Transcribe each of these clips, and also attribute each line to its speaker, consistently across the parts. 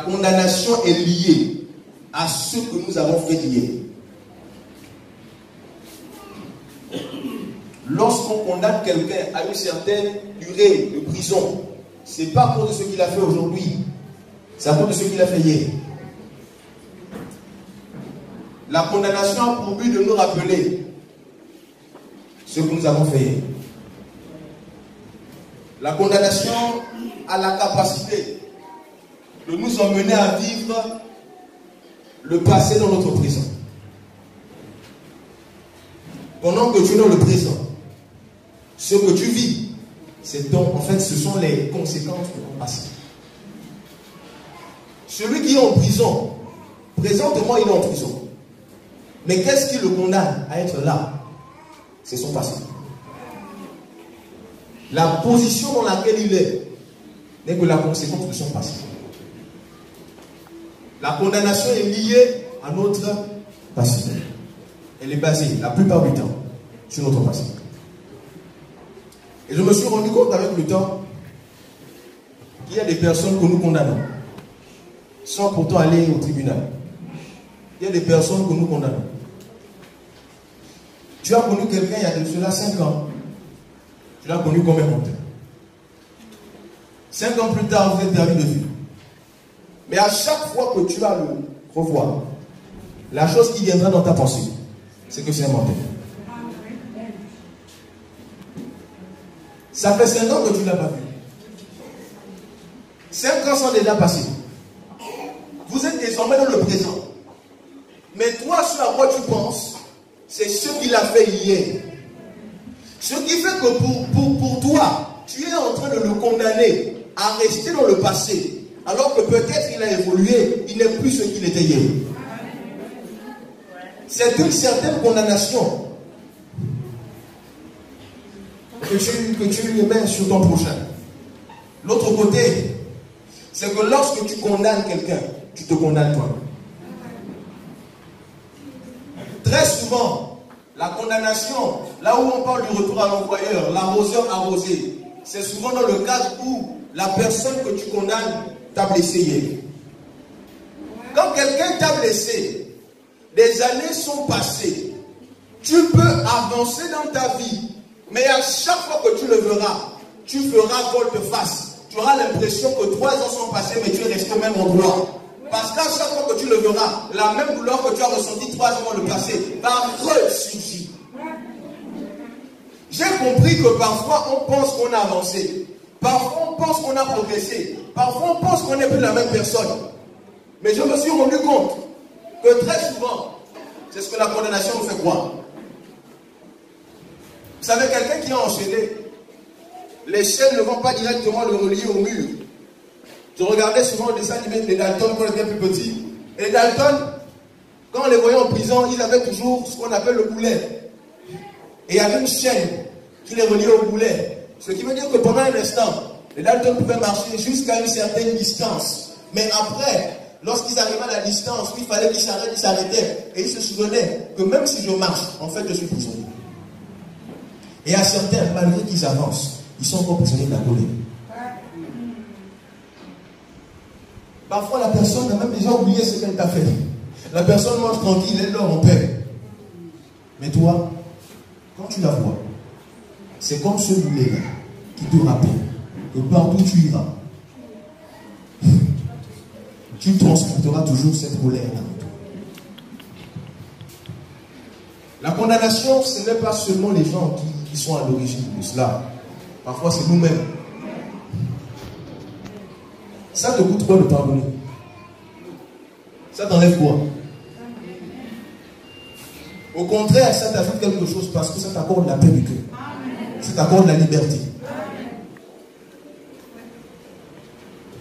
Speaker 1: condamnation est liée à ce que nous avons fait hier. Lorsqu'on condamne quelqu'un à une certaine durée de prison, ce n'est pas à cause de ce qu'il a fait aujourd'hui, c'est à cause de ce qu'il a fait hier. La condamnation a pour but de nous rappeler ce que nous avons fait hier. La condamnation a la capacité de nous emmener à vivre le passé dans notre présent. Pendant que tu es dans le présent, ce que tu vis, c'est donc, en fait, ce sont les conséquences de ton passé. Celui qui est en prison, présentement il est en prison. Mais qu'est-ce qui le condamne à être là? C'est son passé. La position dans laquelle il est n'est que la conséquence de son passé. La condamnation est liée à notre passé. Elle est basée, la plupart du temps, sur notre passé. Et je me suis rendu compte avec le temps qu'il y a des personnes que nous condamnons sans pourtant aller au tribunal. Il y a des personnes que nous condamnons. Tu as connu quelqu'un il y a de cela 5 ans. Tu l'as connu combien de temps? 5 ans plus tard, vous êtes perdu de vue. Mais à chaque fois que tu vas le revoir, la chose qui viendra dans ta pensée, c'est que c'est un menteur. Ça fait 5 ans que tu ne l'as pas vu. 5 ans sont déjà passés. Vous êtes désormais dans le présent. Mais toi, ce à quoi tu penses, c'est ce qu'il a fait hier. Ce qui fait que pour toi, tu es en train de le condamner à rester dans le passé, alors que peut-être il a évolué, il n'est plus ce qu'il était hier. C'est une certaine condamnation que tu mets sur ton prochain. L'autre côté, c'est que lorsque tu condamnes quelqu'un, tu te condamnes toi. Très souvent, la condamnation, là où on parle du retour à l'employeur, l'arroseur arrosé, c'est souvent dans le cadre où la personne que tu condamnes t'a blessé hier. Quand quelqu'un t'a blessé, des années sont passées, tu peux avancer dans ta vie, mais à chaque fois que tu le verras, tu feras volte-face. Tu auras l'impression que 3 ans sont passés, mais tu es resté au même endroit. Parce qu'à chaque fois que tu le verras, la même douleur que tu as ressentie 3 ans dans le passé va ressurgir. J'ai compris que parfois on pense qu'on a avancé. Parfois on pense qu'on a progressé. Parfois on pense qu'on n'est plus la même personne. Mais je me suis rendu compte que très souvent, c'est ce que la condamnation nous fait croire. Vous savez, quelqu'un qui est enchaîné, les chaînes ne vont pas directement le relier au mur. Je regardais souvent le dessin animé des Dalton quand on était plus petit. Et les Dalton, quand on les voyait en prison, ils avaient toujours ce qu'on appelle le boulet. Et il y avait une chaîne qui les reliait au boulet. Ce qui veut dire que pendant un instant, les Dalton pouvaient marcher jusqu'à une certaine distance. Mais après, lorsqu'ils arrivaient à la distance, il fallait qu'ils s'arrêtent, ils s'arrêtaient. Et ils se souvenaient que même si je marche, en fait, je suis prisonnier. Et à certains, malgré qu'ils avancent, ils sont encore prisonniers de la colère. Parfois, la personne a même déjà oublié ce qu'elle t'a fait. La personne mange tranquille, elle dort en paix. Mais toi, quand tu la vois, c'est comme ce boulet-là qui te rappelle que partout tu iras, tu transporteras toujours cette colère-là. La condamnation, ce n'est pas seulement les gens qui sont à l'origine de cela. Parfois, c'est nous-mêmes. Ça te coûte quoi de pardonner? Ça t'enlève quoi? Au contraire, ça t'ajoute quelque chose parce que ça t'accorde la paix du cœur. Ça t'accorde la liberté.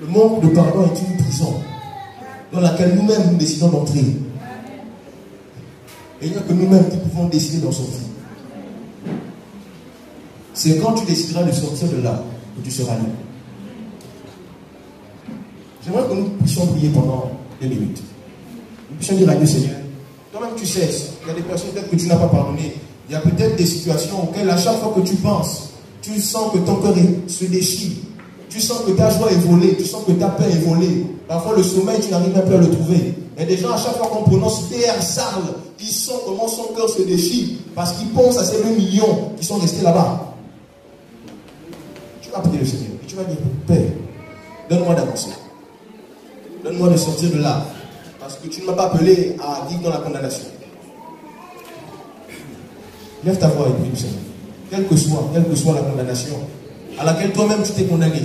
Speaker 1: Le manque de pardon est une prison dans laquelle nous-mêmes nous décidons d'entrer. Et il n'y a que nous-mêmes qui pouvons décider d'en sortir. C'est quand tu décideras de sortir de là que tu seras libre. J'aimerais que nous puissions prier pendant des minutes. Nous puissions dire à Dieu, Seigneur, toi-même tu sais, il y a des personnes peut-être que tu n'as pas pardonné. Il y a peut-être des situations auxquelles à chaque fois que tu penses, tu sens que ton cœur se déchire. Tu sens que ta joie est volée, tu sens que ta paix est volée. Parfois le sommeil, tu n'arrives même plus à le trouver. Il y a des gens, à chaque fois qu'on prononce Père Sarle, ils sentent comment son cœur se déchire parce qu'ils pensent à ces 2 millions qui sont restés là-bas. Tu vas prier le Seigneur et tu vas dire, Père, donne-moi d'avancer. Donne-moi de sortir de là. Parce que tu ne m'as pas appelé à vivre dans la condamnation. Lève ta voix et prie le Seigneur. Quelle que soit la condamnation à laquelle toi-même tu t'es condamné,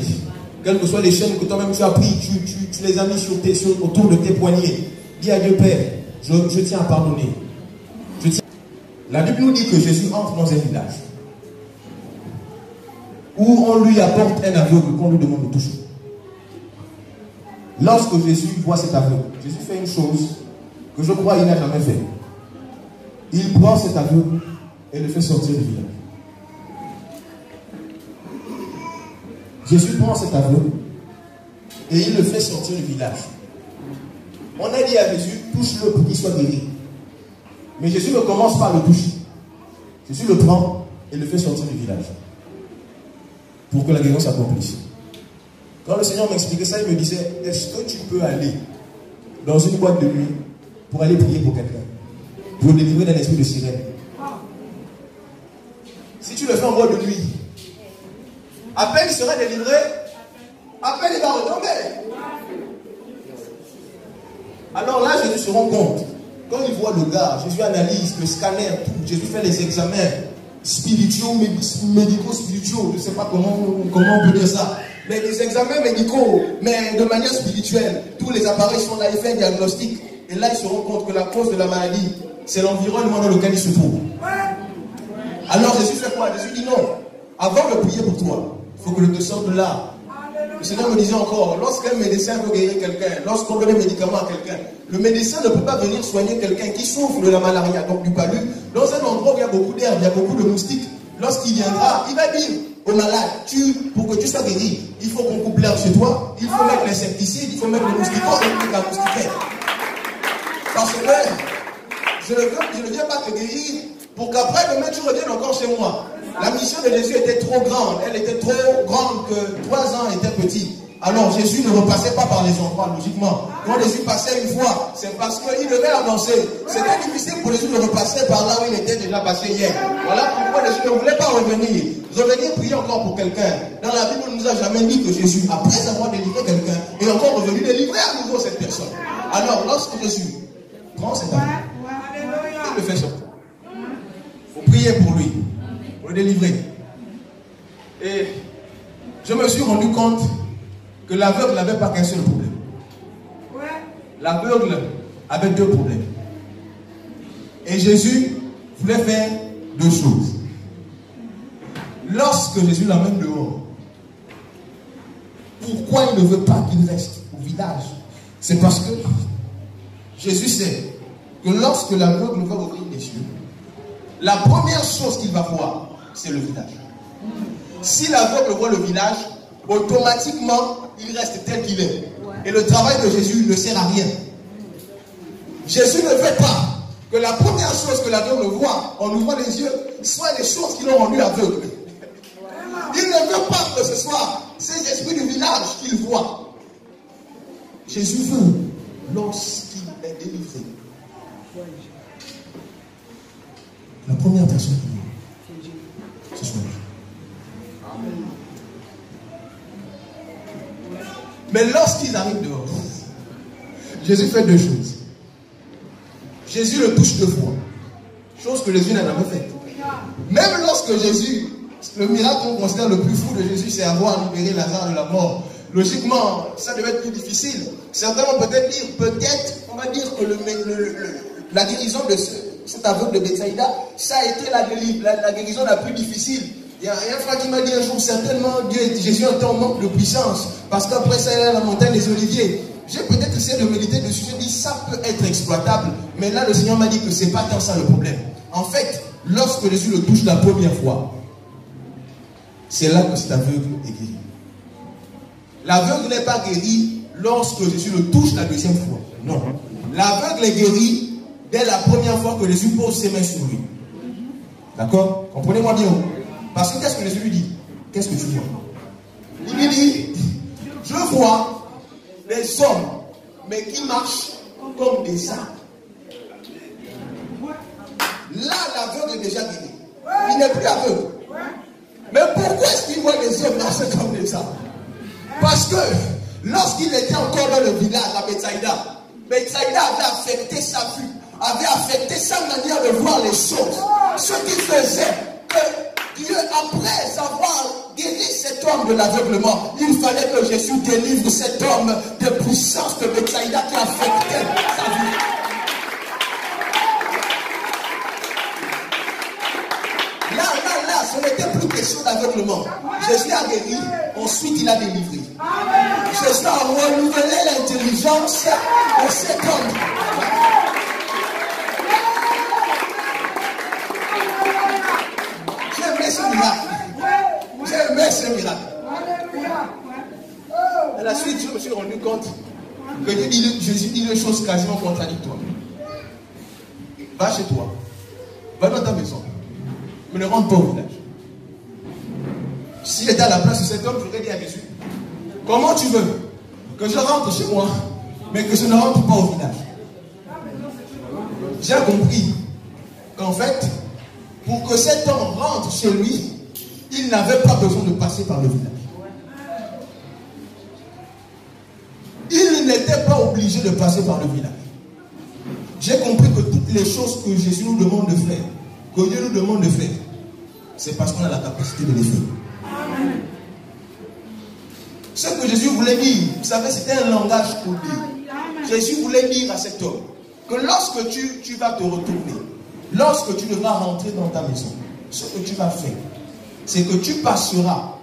Speaker 1: quelles que soient les chaînes que toi-même tu as pris, tu les as mis autour de tes poignets. Dis à Dieu, Père, je tiens à pardonner. La Bible nous dit que Jésus entre dans un village où on lui apporte un aveugle qu'on lui demande de toucher. Lorsque Jésus voit cet aveugle, Jésus fait une chose que je crois qu'il n'a jamais fait. Il prend cet aveugle et le fait sortir du village. Jésus prend cet aveugle et il le fait sortir du village. On a dit à Jésus, touche-le pour qu'il soit guéri. Mais Jésus ne commence pas à le toucher. Jésus le prend et le fait sortir du village. Pour que la guérison s'accomplisse. Quand le Seigneur m'expliquait ça, il me disait, est-ce que tu peux aller dans une boîte de nuit pour aller prier pour quelqu'un, pour le délivrer d'un esprit de sirène? Si tu le fais en boîte de nuit, à peine il sera délivré, à peine il va retomber. Alors là, Jésus se rend compte. Quand il voit le gars, Jésus analyse, le scanner, tout. Jésus fait les examens spirituaux, médicaux, spirituaux. Je ne sais pas comment on peut dire ça. Mais les examens médicaux, mais de manière spirituelle. Tous les appareils sont là, il fait un diagnostic. Et là, il se rend compte que la cause de la maladie, c'est l'environnement dans lequel il se trouve. Alors Jésus fait quoi? Jésus dit non. Avant de prier pour toi, il faut que je te sorte de là. Le Seigneur me disait encore, lorsqu'un médecin veut guérir quelqu'un, lorsqu'on donne un médicament à quelqu'un, le médecin ne peut pas venir soigner quelqu'un qui souffre de la malaria, donc du palu, dans un endroit où il y a beaucoup d'herbes, il y a beaucoup de moustiques. Lorsqu'il viendra, il va dire au malade, pour que tu sois guéri, il faut qu'on coupe l'herbe chez toi, il faut mettre l'insecticide, il faut mettre le mousquito et la moustiquaire. Parce que je ne viens pas te guérir pour qu'après demain tu reviennes encore chez moi. La mission de Jésus était trop grande. Elle était trop grande que 3 ans étaient petits. Alors Jésus ne repassait pas par les endroits, logiquement. Quand Jésus passait une fois, c'est parce qu'il devait avancer. C'était difficile pour Jésus de repasser par là où il était déjà passé hier. Voilà pourquoi Jésus ne voulait pas revenir. Revenir prier encore pour quelqu'un. Dans la Bible, on ne nous a jamais dit que Jésus, après avoir délivré quelqu'un, est encore revenu délivrer à nouveau cette personne. Alors, lorsque Jésus prend cet amour, il le fait sortir. Il faut prier pour lui. Le délivrer. Et je me suis rendu compte que l'aveugle n'avait pas qu'un seul problème. L'aveugle avait 2 problèmes. Et Jésus voulait faire 2 choses. Lorsque Jésus l'amène dehors, pourquoi il ne veut pas qu'il reste au village? C'est parce que Jésus sait que lorsque l'aveugle va ouvrir les yeux, la première chose qu'il va voir, c'est le village. Si l'aveugle voit le village, automatiquement, il reste tel qu'il est. Et le travail de Jésus ne sert à rien. Jésus ne veut pas que la première chose que l'aveugle voit en ouvrant les yeux soit les choses qui l'ont rendu aveugle. Il ne veut pas que ce soit ces esprits du village qu'il voit. Jésus veut, lorsqu'il est délivré, la première personne qui vient, ce soit lui. Mais lorsqu'ils arrivent dehors, Jésus fait 2 choses. Jésus le touche 2 fois. Chose que Jésus n'a jamais faite. Même lorsque Jésus, le miracle qu'on considère le plus fou de Jésus, c'est avoir libéré Lazare de la mort. Logiquement, ça devait être plus difficile. Certains vont peut-être dire, on va dire que la guérison de cet aveugle de Bethsaïda, ça a été la guérison la plus difficile. Il y a un frère qui m'a dit un jour, certainement, Jésus était en manque de puissance, parce qu'après ça, il y a la montagne des Oliviers. J'ai peut-être essayé de méditer dessus, je dis, ça peut être exploitable, mais là, le Seigneur m'a dit que c'est pas tant ça le problème. En fait, lorsque Jésus le touche la première fois, c'est là que cet aveugle est guéri. L'aveugle n'est pas guéri lorsque Jésus le touche la deuxième fois. Non. L'aveugle est guéri dès la première fois que Jésus pose ses mains sur lui. D'accord? Comprenez-moi bien. Parce que qu'est-ce que Jésus lui dit? Qu'est-ce que tu vois? Il lui dit, je vois des hommes, mais qui marchent comme des arbres. Là, l'aveugle est déjà guéri. Il n'est plus aveugle. Mais pourquoi est-ce qu'il voit les hommes marcher comme des arbres? Parce que lorsqu'il était encore dans le village à Bethsaïda, Bethsaïda avait affecté sa vue, avait affecté sa manière de voir les choses. Ce qui faisait que Dieu, après avoir guéri cet homme de l'aveuglement, il fallait que Jésus délivre cet homme de puissance de Bethsaïda qui affectait sa vie. Là, ce n'était plus question d'aveuglement. Jésus a guéri, ensuite il a délivré. Jésus a renouvelé l'intelligence de cet homme. J'ai aimé ce miracle. J'ai aimé ce miracle. À la suite, je me suis rendu compte que Jésus dit des choses quasiment contradictoires. Va chez toi. Va dans ta maison. Mais ne rentre pas au village. S'il était à la place de cet homme, j'aurais dit à Jésus, comment tu veux que je rentre chez moi, mais que je ne rentre pas au village? J'ai compris qu'en fait, pour que cet homme rentre chez lui, il n'avait pas besoin de passer par le village. Il n'était pas obligé de passer par le village. J'ai compris que toutes les choses que Jésus nous demande de faire, que Dieu nous demande de faire, c'est parce qu'on a la capacité de les faire. Amen. Ce que Jésus voulait dire, vous savez, c'était un langage codé. Jésus voulait dire à cet homme que lorsque tu vas te retourner, lorsque tu devras rentrer dans ta maison, ce que tu vas faire, c'est que tu passeras,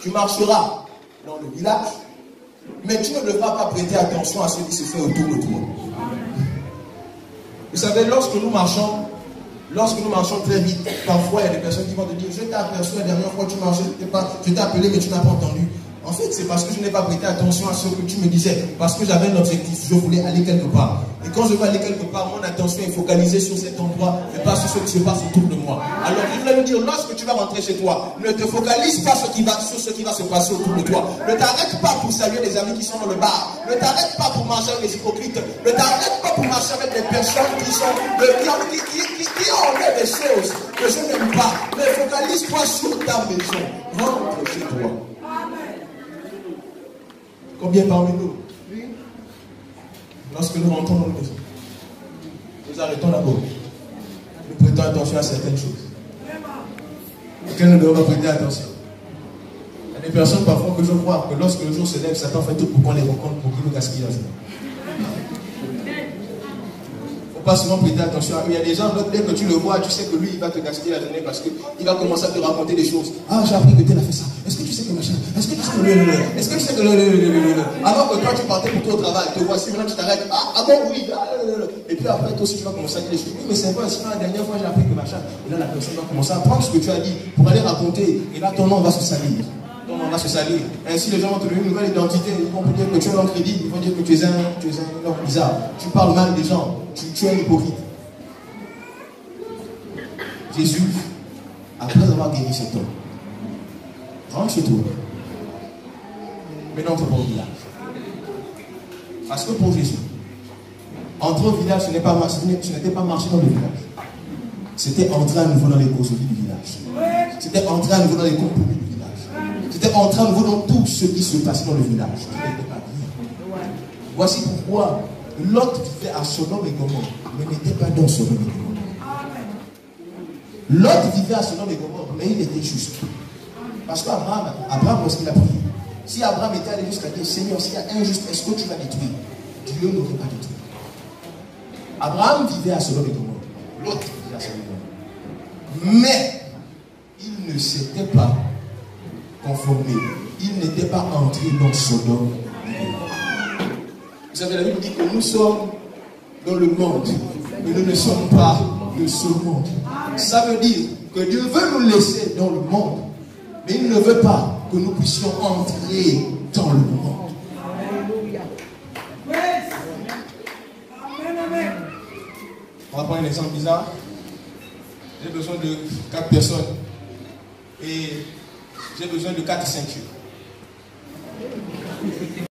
Speaker 1: tu marcheras dans le village, mais tu ne devras pas prêter attention à ce qui se fait autour de toi. Vous savez, lorsque nous marchons très vite, parfois il y a des personnes qui vont te dire, je t'ai aperçu la dernière fois que tu marchais, je t'ai appelé mais tu n'as pas entendu. En fait, c'est parce que je n'ai pas prêté attention à ce que tu me disais, parce que j'avais un objectif, je voulais aller quelque part. Et quand je veux aller quelque part, mon attention est focalisée sur cet endroit et pas sur ce qui se passe autour de moi. Alors je voulais nous dire, lorsque tu vas rentrer chez toi, ne te focalise pas sur ce qui va se passer autour de toi. Ne t'arrête pas pour saluer des amis qui sont dans le bar. Ne t'arrête pas pour marcher avec les hypocrites. Ne t'arrête pas pour marcher avec des personnes qui ont fait des choses que je n'aime pas. Mais focalise-toi sur ta maison. Rentre chez toi. Combien parmi nous, lorsque nous rentrons dans la maison, nous arrêtons d'abord, nous prêtons attention à certaines choses auxquelles nous devons prêter attention. Il y a des personnes parfois que je crois que lorsque le jour se lève, Satan fait tout pour qu'on les rencontre, pour qu'il nous gaspille la journée. Il ne faut pas souvent prêter attention à eux. Il y a des gens, dès que tu le vois, tu sais que lui, il va te gaspiller la journée parce qu'il va commencer à te raconter des choses. Ah, j'ai appris que tu as fait ça. Est-ce que tu sais que machin? Est-ce que tu sais que est-ce que tu sais que alors que toi, tu partais pour toi au travail, te voici, maintenant tu t'arrêtes. Ah bon, oui. Et puis après, toi aussi, tu vas commencer à dire des choses. Oui, mais c'est vrai, sinon la dernière fois, j'ai appris que machin. Et là, la personne va commencer à prendre ce que tu as dit pour aller raconter. Et là, ton nom va se salir. Ton nom va se salir. Ainsi, les gens vont te donner une nouvelle identité. Ils vont dire que tu es un crédit. Ils vont dire que tu es un homme bizarre. Tu parles mal des gens. Tu es un hypocrite. Jésus, après avoir guéri cet homme, rentre chez toi. Mais n'entre pas au village. Parce que pour Jésus, entrer au village, ce n'était pas marcher dans le village. C'était entrer à nouveau dans les causeries du village. C'était entrer à nouveau dans les compromis du village. C'était entrer à nouveau dans tout ce qui se passait dans le village. Voici pourquoi Lot vivait à Sodome et Gomorrhe, mais n'était pas dans Sodome et Gomorrhe. Lot vivait à Sodome et Gomorrhe, mais il était juste. Parce qu'Abraham, lorsqu'il a prié, si Abraham était allé jusqu'à dire, Seigneur, s'il y a un juste, est-ce que tu vas détruire? Dieu n'aurait pas détruit. Abraham vivait à Sodome et Gomorrhe. Lot vivait à Sodome et Gomorrhe. Mais il ne s'était pas conformé. Il n'était pas entré dans Sodome. Vous savez, la Bible dit que nous sommes dans le monde, mais nous ne sommes pas de ce monde. Ça veut dire que Dieu veut nous laisser dans le monde, mais il ne veut pas que nous puissions entrer dans le monde. On va prendre un exemple bizarre. J'ai besoin de 4 personnes et j'ai besoin de 4 ceintures.